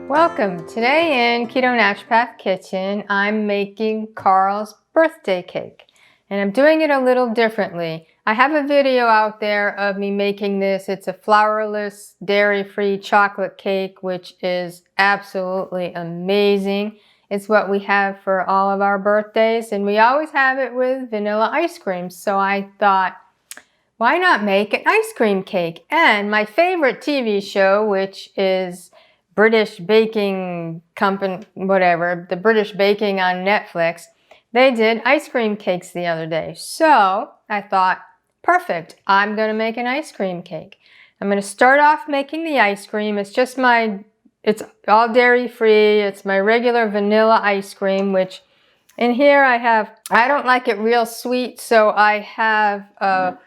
Welcome. Today in Keto Naturopath Kitchen, I'm making Carl's birthday cake. And I'm doing it a little differently. I have a video out there of me making this. It's a flourless, dairy-free chocolate cake, which is absolutely amazing. It's what we have for all of our birthdays, and we always have it with vanilla ice cream. So I thought, why not make an ice cream cake? And my favorite TV show, which is British baking company, whatever, the British baking on Netflix, they did ice cream cakes the other day. So I thought, perfect, I'm going to make an ice cream cake. I'm going to start off making the ice cream. It's all dairy free. It's my regular vanilla ice cream, which in here I don't like it real sweet, so I have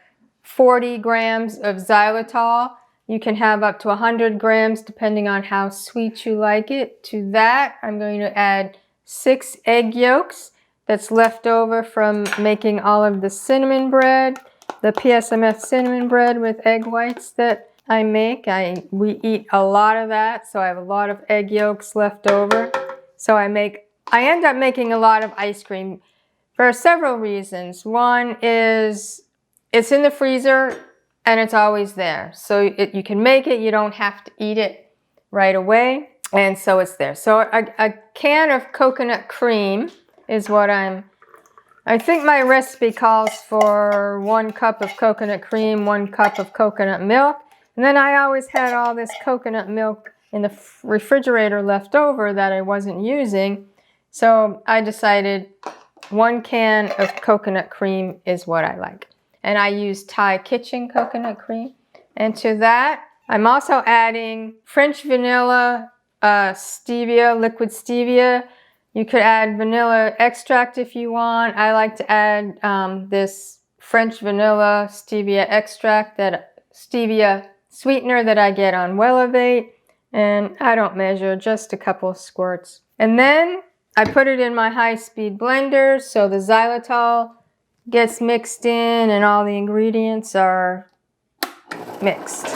40 grams of xylitol. You can have up to 100 grams depending on how sweet you like it. To that, I'm going to add 6 egg yolks that's left over from making all of the cinnamon bread, the PSMF cinnamon bread with egg whites that I make. We eat a lot of that, so I have a lot of egg yolks left over. So I end up making a lot of ice cream for several reasons. One is it's in the freezer and it's always there. So you can make it, you don't have to eat it right away. And so it's there. So a can of coconut cream is what I think my recipe calls for 1 cup of coconut cream, 1 cup of coconut milk. And then I always had all this coconut milk in the refrigerator left over that I wasn't using. So I decided 1 can of coconut cream is what I like. And I use Thai Kitchen coconut cream. And to that, I'm also adding French vanilla stevia, liquid stevia. You could add vanilla extract if you want. I like to add this French vanilla stevia extract, stevia sweetener that I get on Wellevate. And I don't measure, just a couple of squirts. And then I put it in my high-speed blender so the xylitol gets mixed in and all the ingredients are mixed.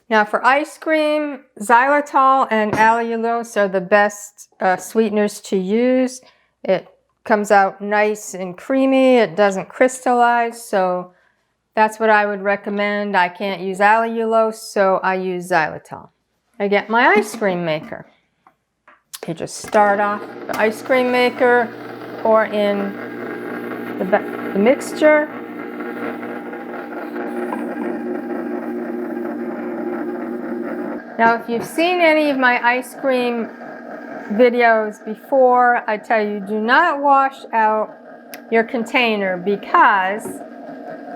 Now for ice cream, xylitol and allulose are the best sweeteners to use. It comes out nice and creamy. It doesn't crystallize, so that's what I would recommend. I can't use allulose, so I use xylitol. I get my ice cream maker. You just start off the ice cream maker, pour in the mixture. Now, if you've seen any of my ice cream videos before, I tell you, do not wash out your container, because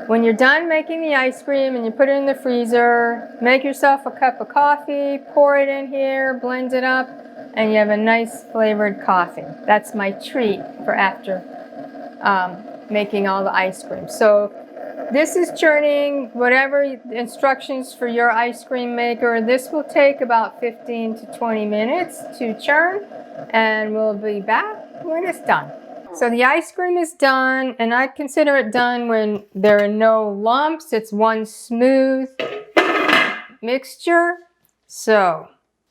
when you're done making the ice cream and you put it in the freezer, make yourself a cup of coffee, pour it in here, blend it up, and you have a nice flavored coffee. That's my treat for after making all the ice cream. So this is churning whatever instructions for your ice cream maker. This will take about 15 to 20 minutes to churn, and we'll be back when it's done. So the ice cream is done, and I consider it done when there are no lumps. It's one smooth mixture. So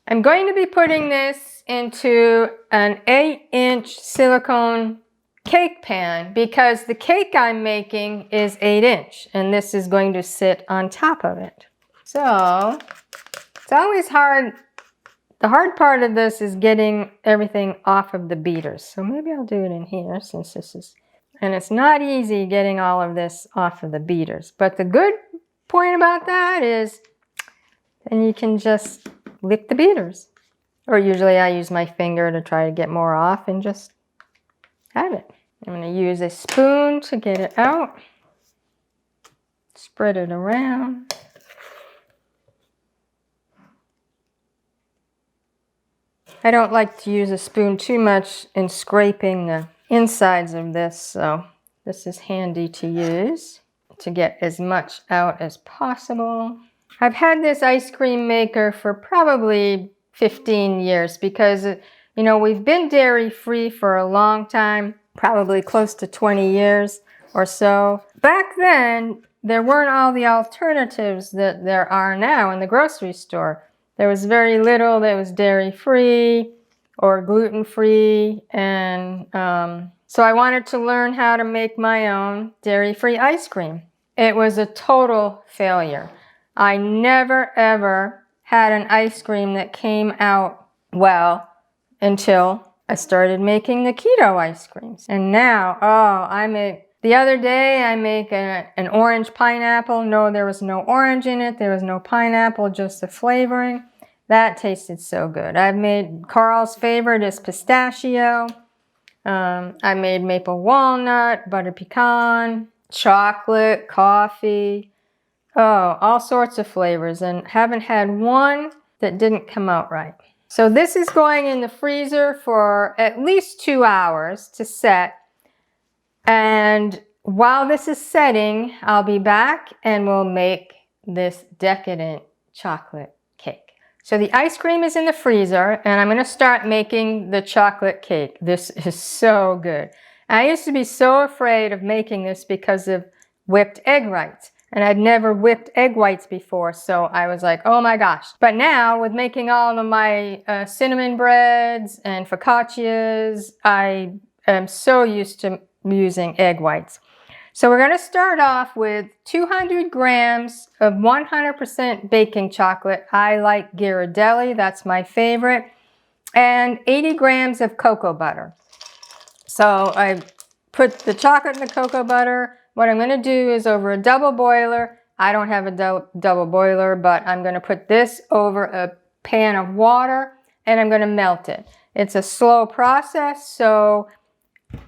I'm going to be putting this into an 8-inch silicone cake pan because the cake I'm making is 8-inch, and this is going to sit on top of it. So it's always hard. The hard part of this is getting everything off of the beaters. So maybe I'll do it in here since this is, and it's not easy getting all of this off of the beaters. But the good point about that is then you can just lick the beaters. Or usually I use my finger to try to get more off and just have it. I'm going to use a spoon to get it out. Spread it around. I don't like to use a spoon too much in scraping the insides of this, so this is handy to use to get as much out as possible. I've had this ice cream maker for probably 15 years because, you know, we've been dairy-free for a long time, probably close to 20 years or so. Back then, there weren't all the alternatives that there are now in the grocery store. There was very little that was dairy-free or gluten-free, and so I wanted to learn how to make my own dairy-free ice cream. It was a total failure. I never ever had an ice cream that came out well until I started making the keto ice creams. And now, the other day I make an orange pineapple. No, there was no orange in it. There was no pineapple, just the flavoring. That tasted so good. I've made, Carl's favorite is pistachio. I made maple walnut, butter pecan, chocolate, coffee. Oh, all sorts of flavors, and haven't had one that didn't come out right. So this is going in the freezer for at least 2 hours to set. And while this is setting, I'll be back and we'll make this decadent chocolate cake. So the ice cream is in the freezer, and I'm going to start making the chocolate cake. This is so good. I used to be so afraid of making this because of whipped egg whites. And I'd never whipped egg whites before, so I was like, oh my gosh. But now, with making all of my cinnamon breads and focaccias, I am so used to using egg whites. So we're going to start off with 200 grams of 100% baking chocolate. I like Ghirardelli, that's my favorite. And 80 grams of cocoa butter. So I put the chocolate in the cocoa butter. What I'm going to do is over a double boiler. I don't have a double boiler, but I'm going to put this over a pan of water and I'm going to melt it. It's a slow process, so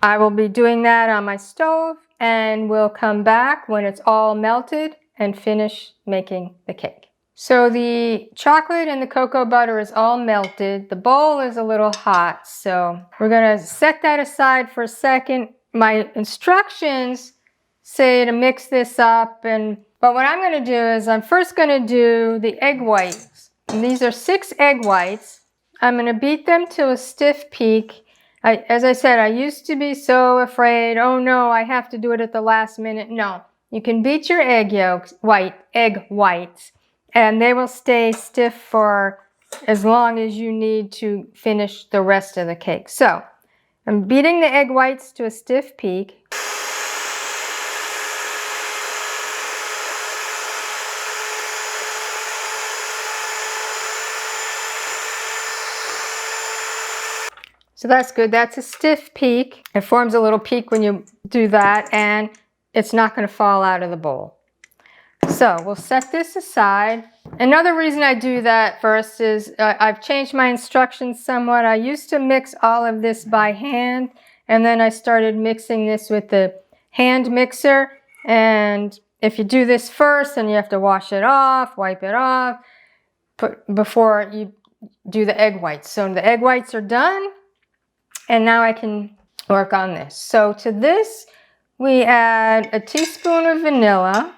I will be doing that on my stove, and we'll come back when it's all melted and finish making the cake. So the chocolate and the cocoa butter is all melted. The bowl is a little hot, so we're going to set that aside for a second. My instructions say to mix this up, but what I'm going to do is I'm first going to do the egg whites. And these are 6 egg whites. I'm going to beat them to a stiff peak. As I said, I used to be so afraid, oh no, I have to do it at the last minute. No, you can beat your egg whites, and they will stay stiff for as long as you need to finish the rest of the cake. So I'm beating the egg whites to a stiff peak. So that's good. That's a stiff peak. It forms a little peak when you do that, and it's not going to fall out of the bowl. So we'll set this aside. Another reason I do that first is I've changed my instructions somewhat. I used to mix all of this by hand, and then I started mixing this with the hand mixer. And if you do this first, then you have to wash it off, wipe it off, before you do the egg whites. So the egg whites are done. And now I can work on this. So to this, we add a teaspoon of vanilla.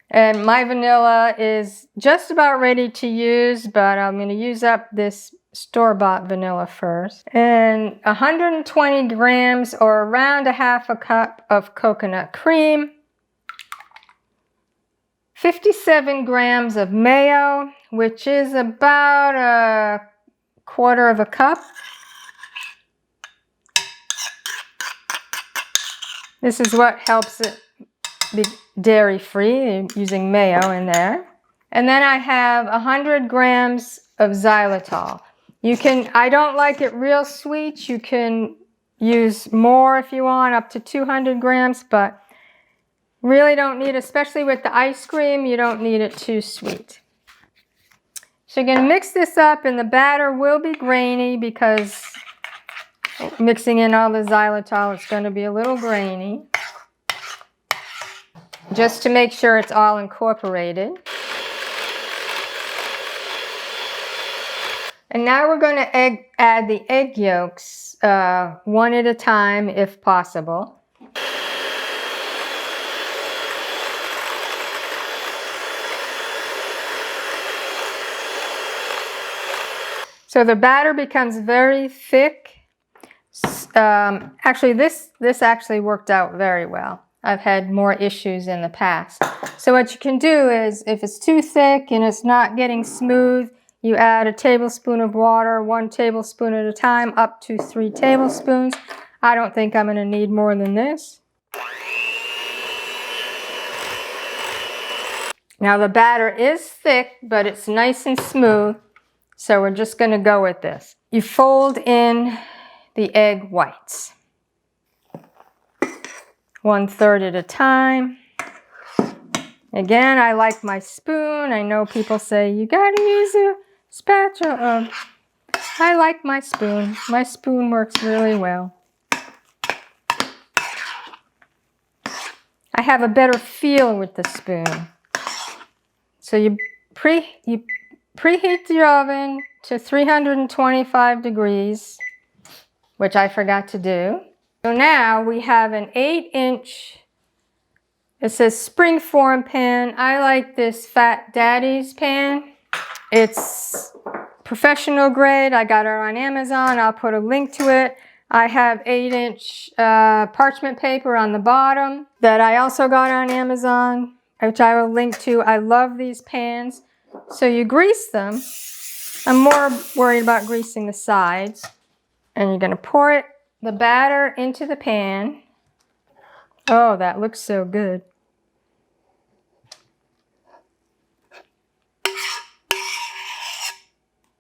And my vanilla is just about ready to use, but I'm going to use up this store-bought vanilla first. And 120 grams or around a half a cup of coconut cream. 57 grams of mayo, which is about a quarter of a cup. This is what helps it be dairy-free, using mayo in there. And then I have 100 grams of xylitol. I don't like it real sweet. You can use more if you want, up to 200 grams, but really don't need, especially with the ice cream, you don't need it too sweet. So you're going to mix this up, and the batter will be grainy because mixing in all the xylitol, it's going to be a little grainy. Just to make sure it's all incorporated. And now we're going to add the egg yolks one at a time if possible. So the batter becomes very thick. Actually, this actually worked out very well. I've had more issues in the past. So what you can do is, if it's too thick and it's not getting smooth, you add a tablespoon of water, 1 tablespoon at a time, up to 3 tablespoons. I don't think I'm going to need more than this. Now the batter is thick, but it's nice and smooth, so we're just going to go with this. You fold in the egg whites, 1/3 at a time. Again, I like my spoon. I know people say you got to use a spatula. I like my spoon. My spoon works really well. I have a better feel with the spoon. So you preheat the oven to 325 degrees, which I forgot to do. So now we have an 8-inch, it says springform pan. I like this Fat Daddy's pan. It's professional grade. I got it on Amazon. I'll put a link to it. I have 8-inch parchment paper on the bottom that I also got on Amazon, which I will link to. I love these pans. So you grease them. I'm more worried about greasing the sides. And you're going to pour the batter into the pan. Oh, that looks so good.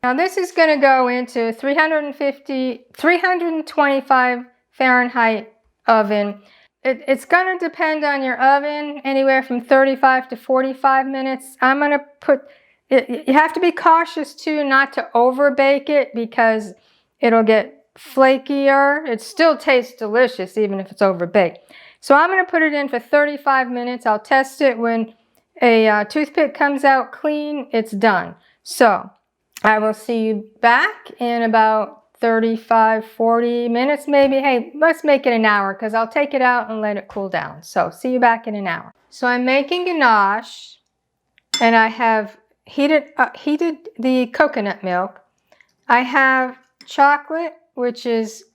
Now this is going to go into 325 Fahrenheit oven. It's going to depend on your oven, anywhere from 35 to 45 minutes. I'm going to put, you have to be cautious too not to over bake it because it'll get flakier. It still tastes delicious even if it's over baked. So I'm going to put it in for 35 minutes. I'll test it when a toothpick comes out clean. It's done. So I will see you back in about 35, 40 minutes maybe. Hey, let's make it an hour because I'll take it out and let it cool down. So see you back in an hour. So I'm making ganache and I have heated the coconut milk. I have chocolate, which is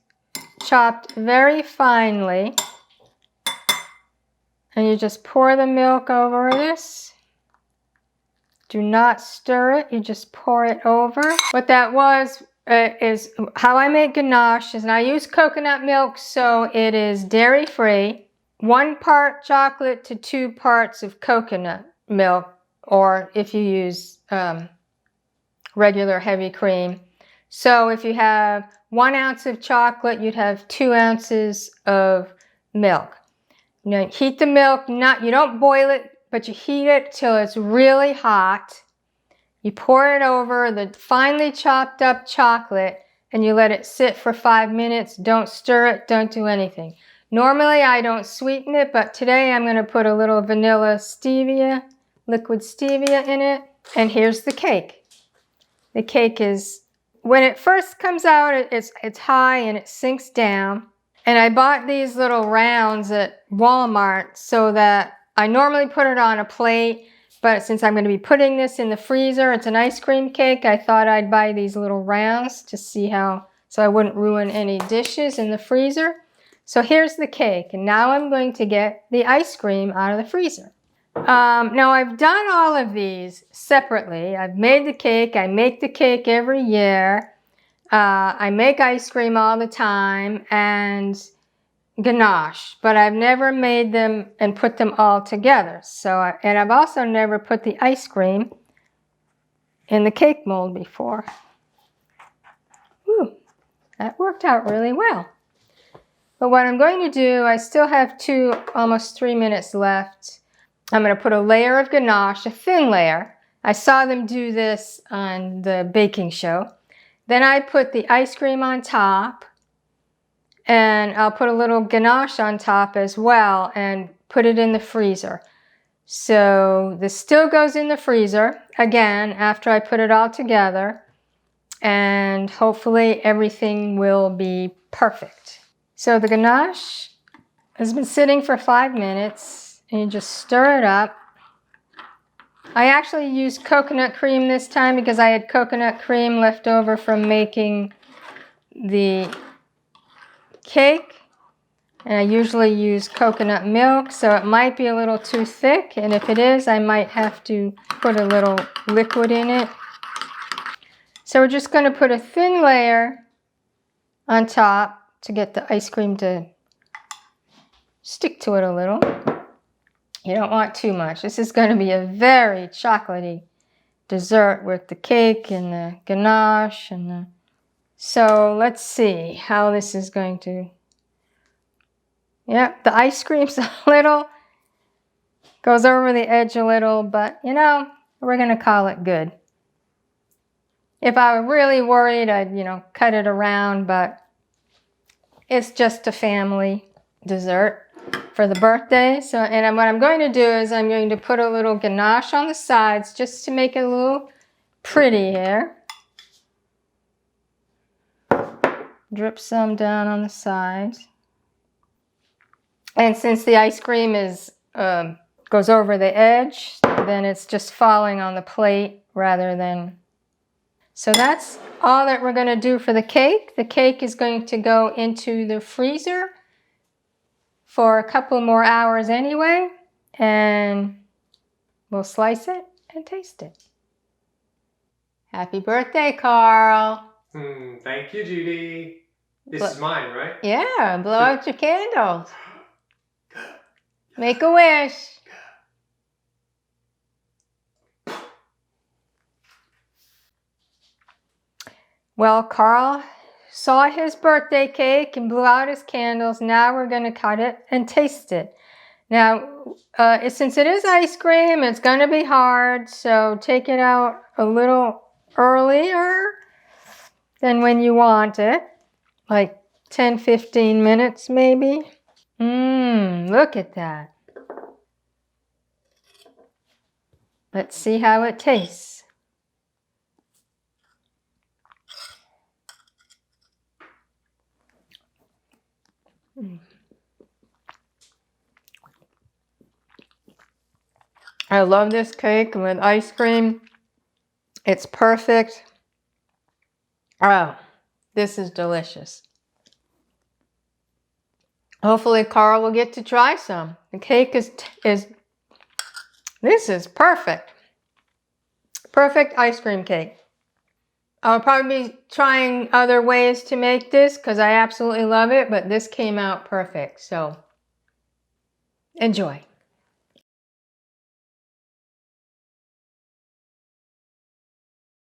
chopped very finely. And you just pour the milk over this. Do not stir it, you just pour it over. What that was is how I make ganache, and I use coconut milk so it is dairy free. 1 part chocolate to 2 parts of coconut milk, or if you use regular heavy cream. So if you have 1 ounce of chocolate, you'd have 2 ounces of milk. Now heat the milk, you don't boil it, but you heat it till it's really hot. You pour it over the finely chopped up chocolate and you let it sit for 5 minutes. Don't stir it, don't do anything. Normally I don't sweeten it, but today I'm going to put a little vanilla stevia, liquid stevia in it. And here's the cake. The cake is, when it first comes out, it's high and it sinks down. And I bought these little rounds at Walmart so that I normally put it on a plate, but since I'm going to be putting this in the freezer, it's an ice cream cake, I thought I'd buy these little rounds to see how, so I wouldn't ruin any dishes in the freezer. So here's the cake, and now I'm going to get the ice cream out of the freezer. Now I've done all of these separately. I've made the cake, I make the cake every year. I make ice cream all the time, and ganache, but I've never made them and put them all together. And I've also never put the ice cream in the cake mold before. Whew, that worked out really well. But what I'm going to do, I still have almost 3 minutes left. I'm going to put a layer of ganache, a thin layer. I saw them do this on the baking show. Then I put the ice cream on top. And I'll put a little ganache on top as well and put it in the freezer. So this still goes in the freezer, again, after I put it all together. And hopefully everything will be perfect. So the ganache has been sitting for 5 minutes. And you just stir it up. I actually used coconut cream this time because I had coconut cream left over from making the cake. And I usually use coconut milk, so it might be a little too thick. And if it is, I might have to put a little liquid in it. So we're just going to put a thin layer on top to get the ice cream to stick to it a little. You don't want too much. This is going to be a very chocolatey dessert with the cake and the ganache and the... So let's see how this is going to... Yep, the ice cream's a little, goes over the edge a little, but you know, we're going to call it good. If I were really worried, I'd, you know, cut it around, but it's just a family dessert for the birthday. So, and what I'm going to do is I'm going to put a little ganache on the sides just to make it a little pretty here. Drip some down on the sides. And since the ice cream is goes over the edge, then it's just falling on the plate rather than... So that's all that we're going to do for the cake. The cake is going to go into the freezer for a couple more hours anyway, and we'll slice it and taste it. Happy birthday, Carl. Thank you, Judy. This is mine, right? Yeah, blow out your candles. Make a wish. Well, Carl saw his birthday cake and blew out his candles. Now we're going to cut it and taste it. Now, since it is ice cream, it's going to be hard, so take it out a little earlier than when you want it, like 10-15 minutes maybe. Look at that. Let's see how it tastes. I love this cake with ice cream. It's perfect. Oh, this is delicious. Hopefully Carl will get to try some. The cake this is perfect. Perfect ice cream cake. I'll probably be trying other ways to make this because I absolutely love it, but this came out perfect. So enjoy.